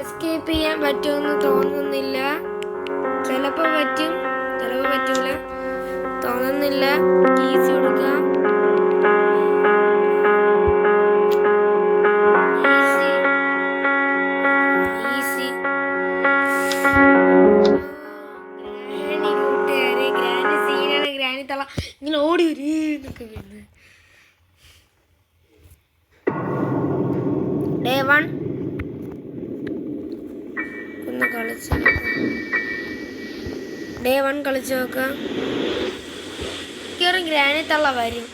Escape ചെയ്യാൻ പറ്റുമെന്ന് തോന്നുന്നില്ല. ചിലപ്പോൾ പറ്റും, ചിലപ്പോൾ പറ്റൂല. തോന്നുന്നില്ല. ഈസി കൊടുക്കാം. ഇങ്ങനെ ഓടി വരൂന്നൊക്കെ വരുന്നത്. ഡേ 1 ഒന്ന് കളിച്ച് ഡേ 1 കളിച്ച് നോക്കാം. മിക്കവാറും ഗ്രാനി തള്ള വരും.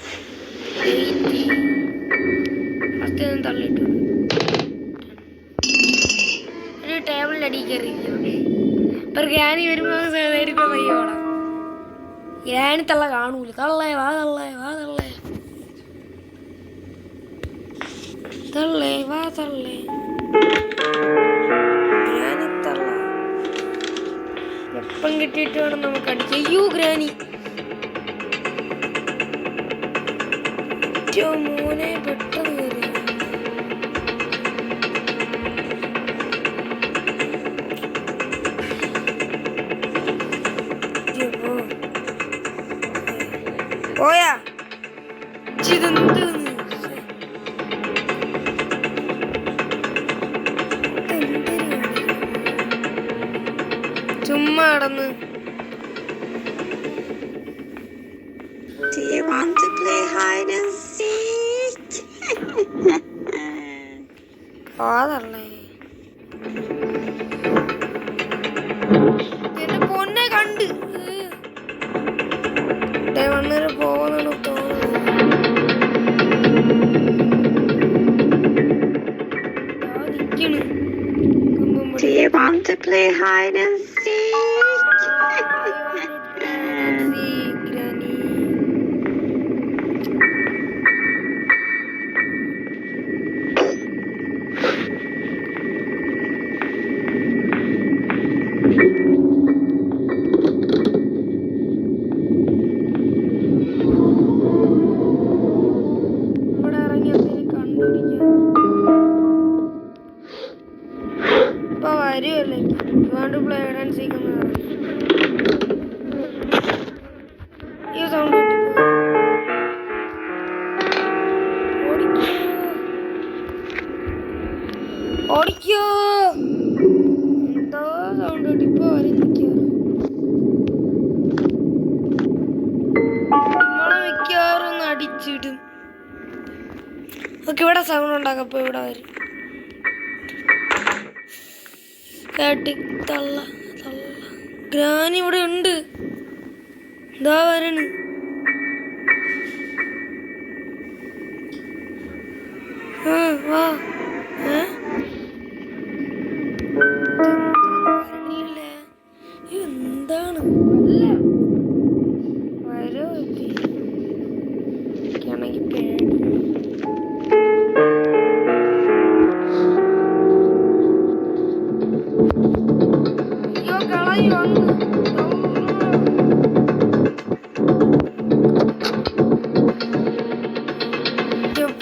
ഫസ്റ്റ് ഒന്ന് തള്ളിട്ടു. ഒരു ടേബിളിൻ്റെ അടിയിൽ കയറിയിരിക്കണം. ഇപ്പം ഗ്രാനി വരുമ്പോൾ വയ്യോടാം. ഗ്രാനി തള്ള കാണൂല. തള്ളേ വാ, തള്ളേ വാ, തള്ളേ തള്ളേ വാ, തള്ളേ. ഗ്രാനി തള്ള വെപ്പം കിട്ടിയിട്ട് വേണം നമുക്ക് അടിച്ച്. അയ്യോ ഗ്രാനി മോനെ പെട്ടെന്ന് കയറി. പോയാ ചുമ്മാ നടന്ന്. Do you want to play hide and seek? അതല്ലേ എന്റെ പൊന്നെ കണ്ട് വന്നേരം പോകുന്നു തോന്നുന്നു. Do you want to play hide and seek? ഇവിടെ ഇറങ്ങി അതിനെ കണ്ടുപിടിക്കാം. ഇപ്പൊ വരുമല്ലേ വേണ്ട പ്ലേ ആൻഡ് സീക്കുന്ന ഈ സൗണ്ട് ഓടിക്കോ. എന്തോ സൗണ്ട് കിട്ടി. ഇപ്പൊ വരും നമ്മളെ മിക്കവാറും ഒന്ന് അടിച്ചിടും. ഓക്കെ ഇവിടെ സൗണ്ട് ഉണ്ടാക്കാം. അപ്പോൾ ഇവിടെ വരും. കേട്ടി തള്ള തള്ള ഗ്രാനി ഇവിടെ ഉണ്ട്. എന്താ വരണ വാ. വരണില്ലേ? എന്താണ് അല്ല വരോ എനിക്കാണെങ്കിൽ പേടി. അയ്യോ കളയി വന്നു.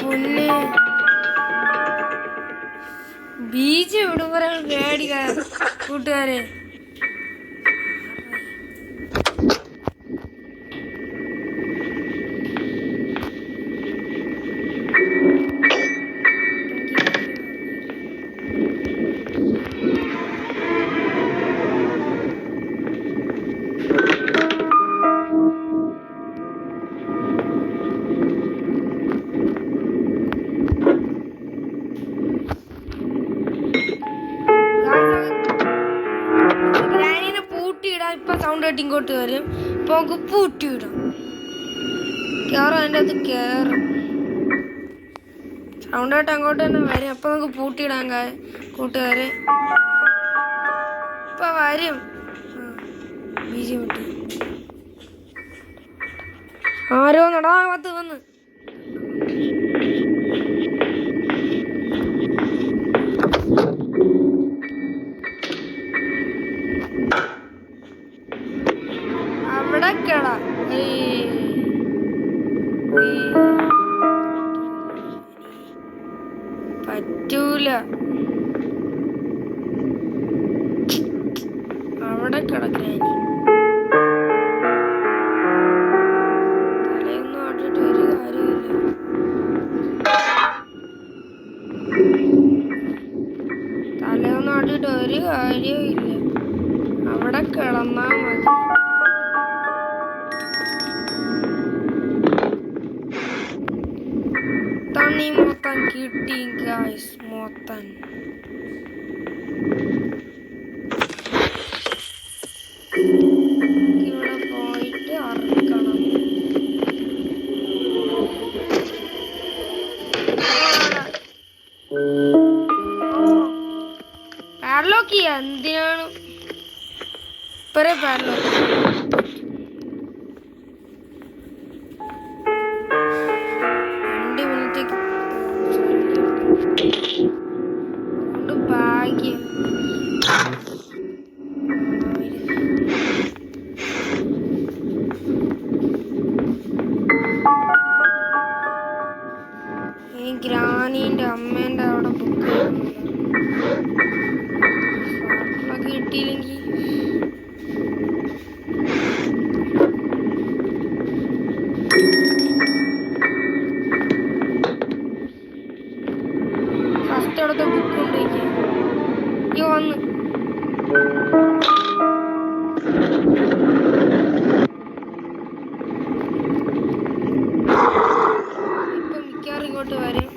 പൊന്നെ ബീച്ച് വിടുമ്പോൾ പേടി കൂട്ടുകാരെ. ഇപ്പൊ സൗണ്ട് കേട്ട് ഇങ്ങോട്ട് വരും. ഇപ്പൊ നമുക്ക് പൂട്ടിയിടാം. കയറും അതിൻ്റെ അകത്ത് കയറും. സൗണ്ട് കേട്ട് അങ്ങോട്ട് തന്നെ വരും. അപ്പൊ നമുക്ക് പൂട്ടിയിടാൻ കൂട്ടുകാരെ. ഇപ്പൊ വരും. ബീജം വിട്ടു. ആരോ നടാകത്ത് വന്ന് അവിടെ കേടാ. പറ്റൂല. എല്ലാം കിട്ടി ഗൈസ് മൊത്തം. ഇവിടെ പോയിട്ട് അറുക്കണം. പാഡ്ലോക്ക് ചെയ്യാ എന്തിനാണ് ഇപ്പറേ പാഡ്ലോക്ക്. ഭാഗ്യം ഈ ഗ്രാനീൻ്റെ അമ്മേൻ്റെ അവിടെ ബുക്ക് കിട്ടിയില്ലെങ്കിൽ ഫസ്റ്റ് അവിടുത്തെ ബുക്ക് കൊണ്ടുപോയി വന്ന് ഇപ്പൊ മിക്കവാറും ഇങ്ങോട്ട് വരും.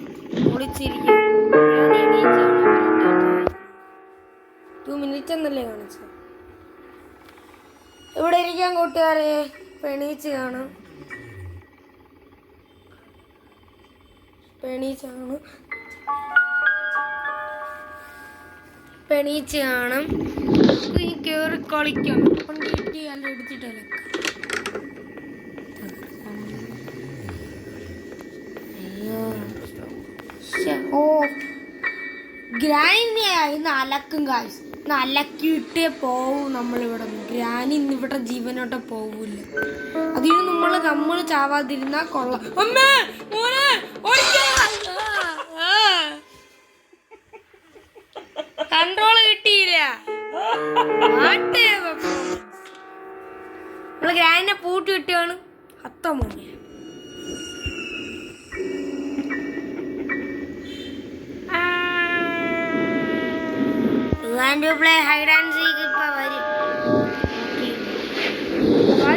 ഒളിച്ചിരിക്കും. 2 minutes എന്നല്ലേ കാണിച്ചത്. ഇവിടെ ഇരിക്കാൻ കൂട്ടുകാരെ. പെണീച്ച് കാണാം. പെണീച്ച് കാണും. കയറി കളിക്കാം. കൊണ്ടിട്ട് അല്ല എടുത്തിട്ടല്ല. ഓ ഗ്രാനി ഇന്ന് അലക്കും കാശ്. ഇന്ന് അലക്കിയിട്ടേ പോവും നമ്മളിവിടെ. ഗ്രാനി ഇന്ന് ഇവിടെ ജീവനോട്ട് പോവില്ല. അതിന് നമ്മൾ ചാവാതിരുന്നാ കൊള്ളാം. അമ്മേ മോനെ കൺട്രോള് കിട്ടിയില്ല. നമ്മള് ഗ്രാനിനെ പൂട്ടി കിട്ടിയാണ്. മോനെ play hide and seek ഇപ്പൊ വരും.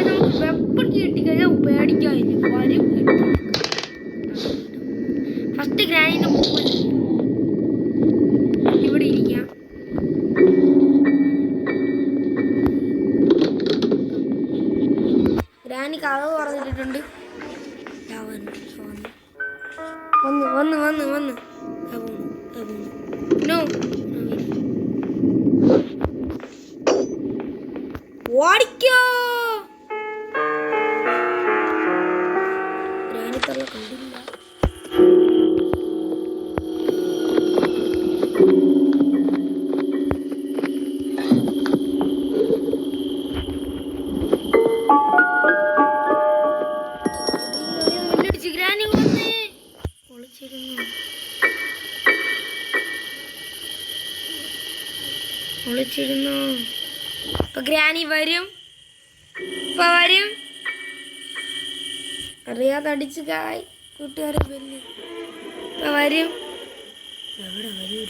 നമുക്ക് വെപ്പൺ കിട്ടിക്കഴിഞ്ഞാൽ പേടിക്കാനില്ല. വരും. ഫസ്റ്റ് ഗ്രാനിന്റെ മുമ്പിൽ ഇവിടെ ഇരിക്കാം. ഗ്രാനി കഥവ് പറഞ്ഞിട്ടുണ്ട്. വന്ന് നോ ഓടിക്കോ. ഗ്രാനിത്തല്ല കണ്ടില്ല. ഗ്രാനി ഒളിച്ചിരുന്നു. ഇപ്പൊ ഗ്രാനി വരും. അറിയാതെ അടിച്ചു കായ് കൂട്ടുകാരെ ബെല്ല്. ഇപ്പൊ വരും. എവിടെ വരൂല.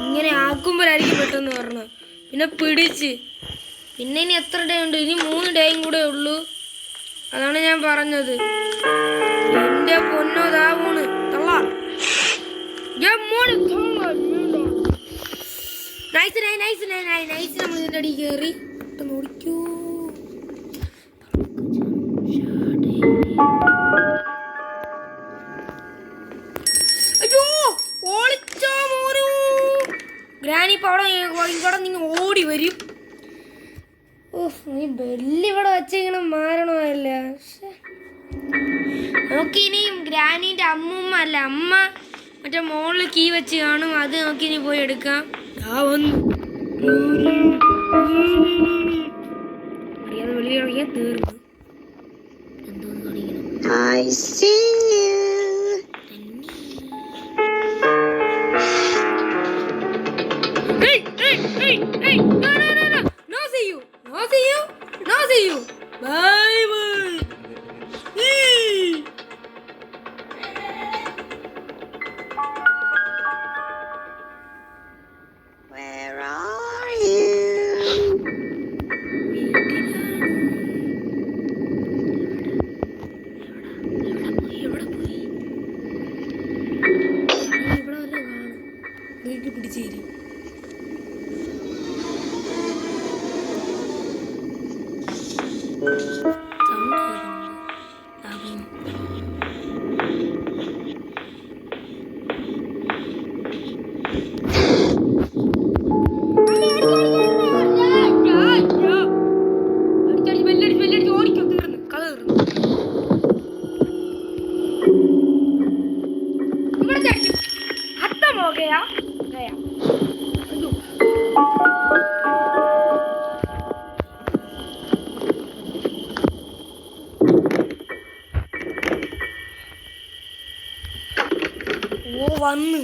ഇങ്ങനെ ആക്കുമ്പോഴായിരിക്കും പെട്ടെന്ന് പറഞ്ഞു. പിന്നെ പിടിച്ച്. പിന്നെ ഇനി എത്ര ഡേ ഉണ്ട്? ഇനി 3 ഡേയും കൂടെ ഉള്ളൂ. അതാണ് ഞാൻ പറഞ്ഞത്. എന്റെ പൊന്നോ താവൂണ് തള്ള. നൈസ് നമ്മൾ ഇതിൻ്റെ അടി കയറി ഓടിക്കൂ. അയ്യോ ഓളിച്ചോ മോനു. ഗ്രാനി ഇപ്പൊ അവിടെ നിങ്ങൾ ഓടി വരും. നീ ബെല്ലിവിടെ വെച്ചിങ്ങനെ മാരണമല്ല. നോക്കിനിയും ഗ്രാനീൻ്റെ അമ്മൂമ്മ അല്ല അമ്മ മറ്റേ മോളിൽ കീ വെച്ച് കാണും. അത് നോക്കിനി പോയി എടുക്കാം. അറിയാതെ വെളിയിൽ ഇറങ്ങിയാൽ തീർന്നു. എന്തോന്ന് കാണിക്കണം. I see you. No see you. Bye bye. Where are you? Sound കേൾക്കുന്നുണ്ട്. ഓടിക്കോ, തീർന്നു, കഥ തീർന്നു. ഇവിടെ അടിച്ചു ഹത്തമോ ഗയാ ഗയാ. ഓ വന്ന്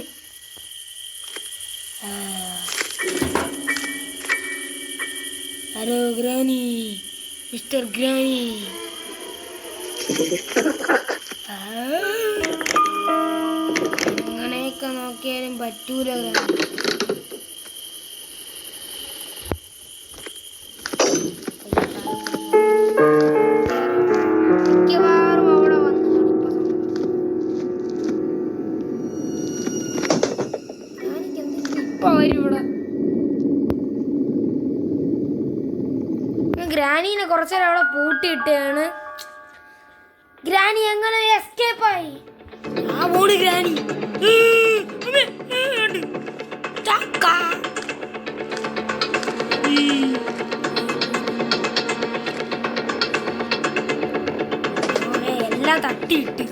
ഹലോ ഗ്രാനി, മിസ്റ്റർ ഗ്രാനി. അങ്ങനെയൊക്കെ നോക്കിയാലും പറ്റൂല ഗ്രാനി. മിക്കവാറും അവിടെ വന്ന് ഇപ്പൊ ഗ്രാനിക്ക് എന്തെങ്കിലും ഇപ്പൊ വരും ഇവിടെ. ഗ്രാനീനെ കുറച്ചേരം അവിടെ പൂട്ടിയിട്ടാണ്. ഗ്രാനി എങ്ങനെ എസ്കേപ്പ് ആയി? ആ ഓട് ഗ്രാനി. എല്ലാം തട്ടിയിട്ട്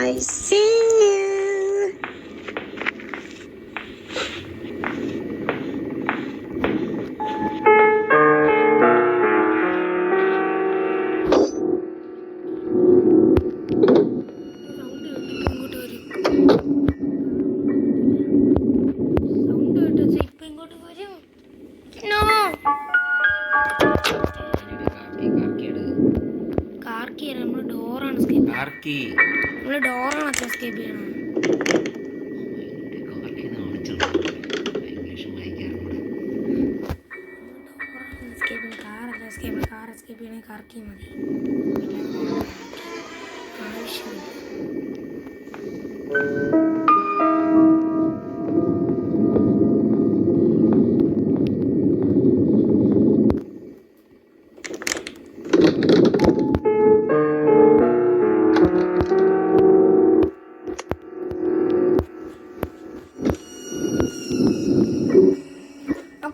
I see you. ഡോറാണ് എസ്കേപ്പ് ചെയ്യണം. കാർ എസ്കേപ്പ് ചെയ്യണമെങ്കിൽ കാർക്കി മതി. ആവശ്യമില്ല.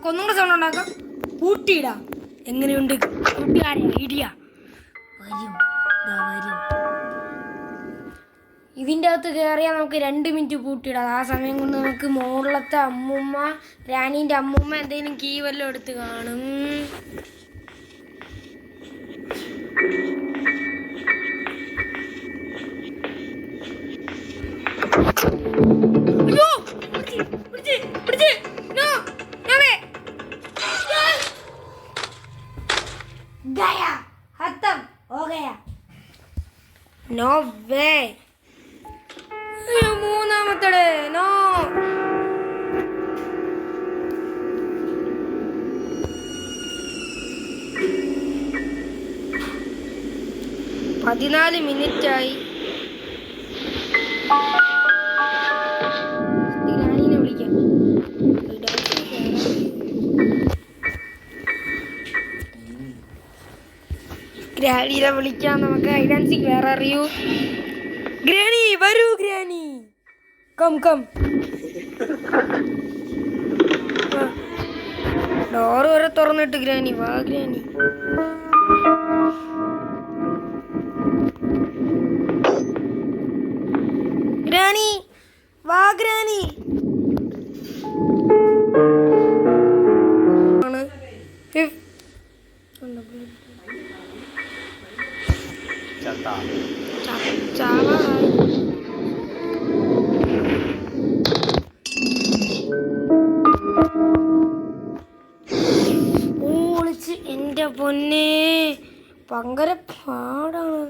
ഒന്നുകൂടെ സൗണ്ട് ഉണ്ടാക്കാം. കൂട്ടിയിടാം. എങ്ങനെയുണ്ട് കൂട്ടുകാരെ ഐഡിയ? വരും, വരും. ഇതിൻ്റെ അകത്ത് കയറിയാൽ നമുക്ക് 2 മിനിറ്റ് പൂട്ടിയിടാം. ആ സമയം കൊണ്ട് നമുക്ക് മുകളിലത്തെ അമ്മൂമ്മ, റാണീൻ്റെ അമ്മൂമ്മ എന്തെങ്കിലും കീ വല്ലതും എടുത്ത് കാണും. गया खत्म हो गया. No way. അയ്യോ മൂന്നാമത്തെ നോ. പതിനാല് മിനിറ്റായി. ഗ്രാനീനെ വിളിക്കാം. ഗ്രാനീനെ വിളിക്കാം നമുക്ക്. ഐഡൻസിക്ക് വേറെ അറിയൂ. ഗ്രാനി വരൂ, ഗ്രാനി കം കം. ഡോറ് വരെ തുറന്നിട്ട് ഗ്രാനി വാ. ഗ്രാനി ഗ്രാനി വാ. ഗ്രാനി ആണ് ഓളിച്ച്. എൻ്റെ പൊന്നെ ഭയങ്കര പാടാണ്.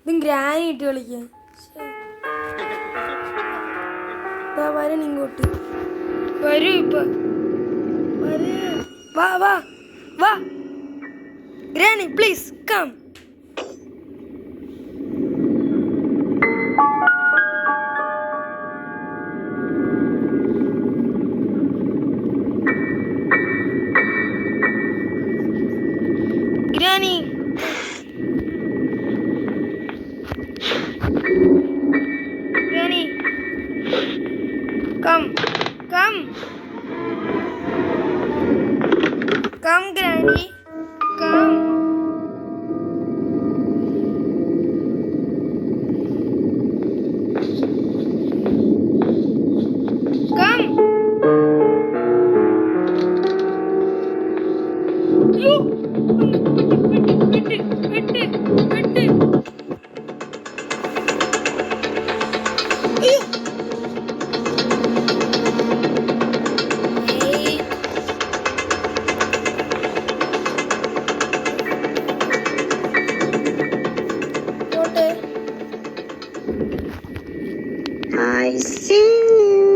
ഇതും ഗ്രാനി ഇട്ട് കളിക്കാൻ. വരണം ഇങ്ങോട്ട്. വരൂ ഇപ്പൊ. വാ വാ വാ granny please come. Come, Granny. Come. Come. You. വെട്ട്. അയ്യോ. ഏയ്. പോട്ടെ. I see you.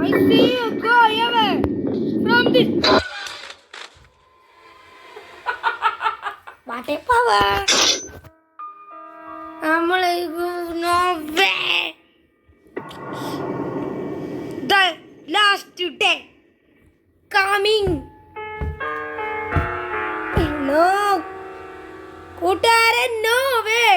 I see you go away from this. What a power. നമ്മളെ no way. The last day coming. No. കൂട്ടുകാരൻ no way.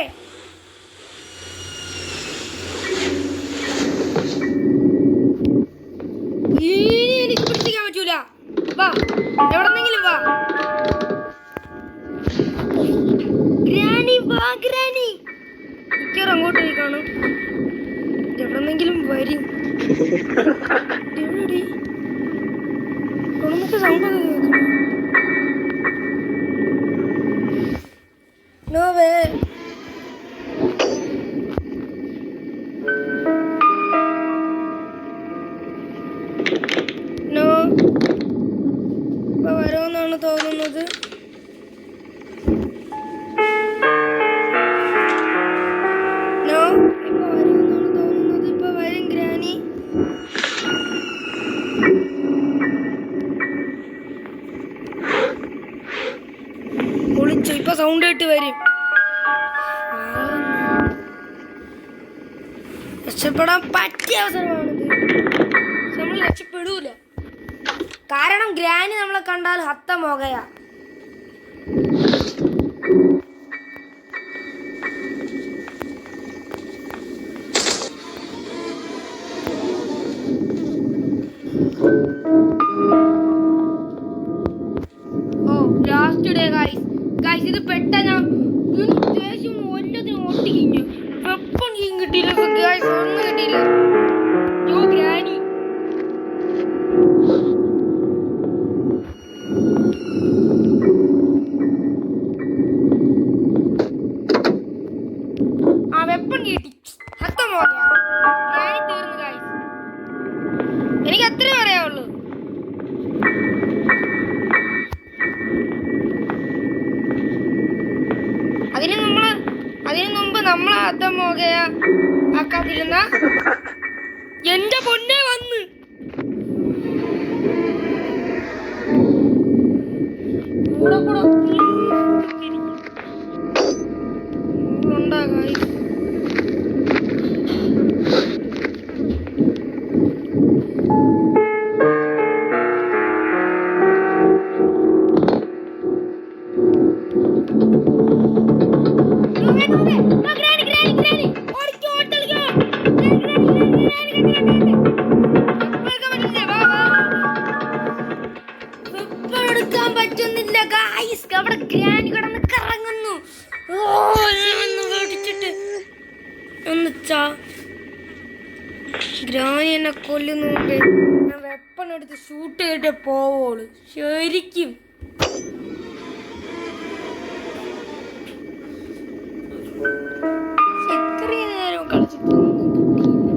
എനിക്ക് പിടിച്ചിരിക്കാൻ പറ്റൂല. വാ, എവിടെന്നെങ്കിലും വാ. ഗ്രാനി വാ, ഗ്രാനി. മിക്കവാറും അങ്ങോട്ട് പോയി കാണും. എവിടെന്നെങ്കിലും വരും. എവിടെ സൗണ്ട് ഒക്കെ കേൾക്കണം. No way. നോ. ഇപ്പൊ വരുമെന്നാണ് തോന്നുന്നത്. നോ. ഇപ്പൊ വരുമെന്നാണ് തോന്നുന്നത്. ഇപ്പൊ വരും ഗ്രാനി. ഒളിച്ചു. ഇപ്പൊ സൗണ്ട് കേട്ട് വരും. രക്ഷപ്പെടാൻ പറ്റിയ അവസരമാണിത്. നമ്മൾ രക്ഷപ്പെടൂല. കാരണം ഗ്രാനി നമ്മളെ കണ്ടാൽ ഹത്ത മോകയാ. ഓ ലാസ്റ്റ് ഡേ ഗൈസ്. ഗൈസ് ഇത് പെട്ടെന്ന് ദേഷ്യം ഒല്ലതിനും ഒട്ടിക്കിഞ്ഞു. എപ്പം കിട്ടിയില്ല ഗൈസ്. ഒന്നും കിട്ടിയില്ല. യോ ഗ്രാനി. ആ വെപ്പൺ കിട്ടി. ഹത്തമോ ഗ്രാനി തീർന്നു ഗൈസ്. എനിക്ക് അത്രേ പറയാവുള്ളൂ. അതിനു മുമ്പ് നമ്മളെ ഹത്തമോകയ ആക്കാതിരുന്ന എന്റെ പൊന്നെ വന്ന് കൂടെ കൂടെ ഉണ്ടാകായി. എടുക്കാൻ പറ്റുന്നില്ല ഗായ്സ്. അവിടെ ഗ്രാനി കിടന്ന് കറങ്ങുന്നു. മേടിച്ചിട്ട് ഗ്രാനി എന്നെ കൊല്ലുന്നുണ്ട്. ഞാൻ വെപ്പൺ എടുത്ത് ഷൂട്ട് ചെയ്തിട്ട് പോവുള്ളൂ. ശരിക്കും ഇത്രയും നേരം കളിച്ചിട്ടൊന്നും കിട്ടിയില്ല.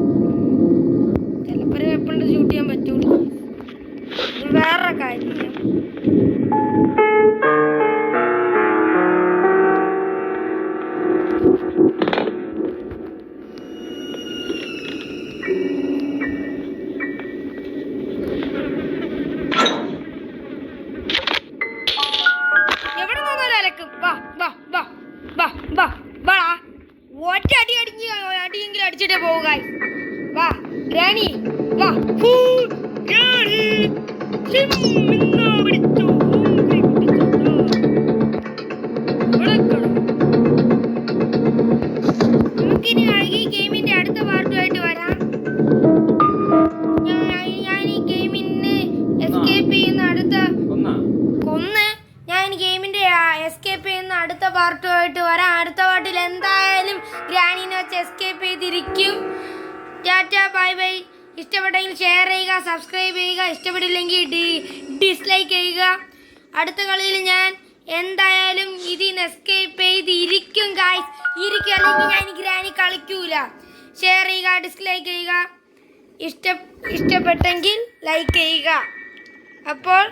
ചിലപ്പോൾ വെപ്പൺ ഷൂട്ട് ചെയ്യാൻ പറ്റുള്ളൂ. വേറെ കാര്യം. എവിടെ നിന്നാലും അലക്കും. വാ വാ വാ വാ വാ വാ. ഒറ്റ അടിയെങ്കിലും അടിച്ചിട്ടേ പോവുക. വാ ഗ്രാനി വാ. ഗ്രാനി നമുക്കിനി ഈ ഗെയിമിന്റെ അടുത്ത പാർട്ടുമായിട്ട് വരാം. പാർട്ടുമായിട്ട് വരാം. അടുത്ത പാർട്ടിൽ എന്തായാലും ഗ്രാനീനെ വെച്ച് എസ്കേപ്പ് ചെയ്തിരിക്കും. Tata bye bye. ഇഷ്ടപ്പെട്ടെങ്കിൽ ഷെയർ ചെയ്യുക, സബ്സ്ക്രൈബ് ചെയ്യുക. ഇഷ്ടപ്പെട്ടില്ലെങ്കിൽ ഡിസ്ലൈക്ക് ചെയ്യുക. അടുത്ത കളിയിൽ ഞാൻ എന്തായാലും ഇതിന് എസ്കേപ്പ് ചെയ്തിരിക്കും ഗായ്സ്. ഇരിക്കും, അല്ലെങ്കിൽ ഞാൻ ഗ്രാനി കളിക്കൂല. ഷെയർ ചെയ്യുക, ഡിസ്ലൈക്ക് ചെയ്യുക. ഇഷ്ടപ്പെട്ടെങ്കിൽ ലൈക്ക് ചെയ്യുക. അപ്പോൾ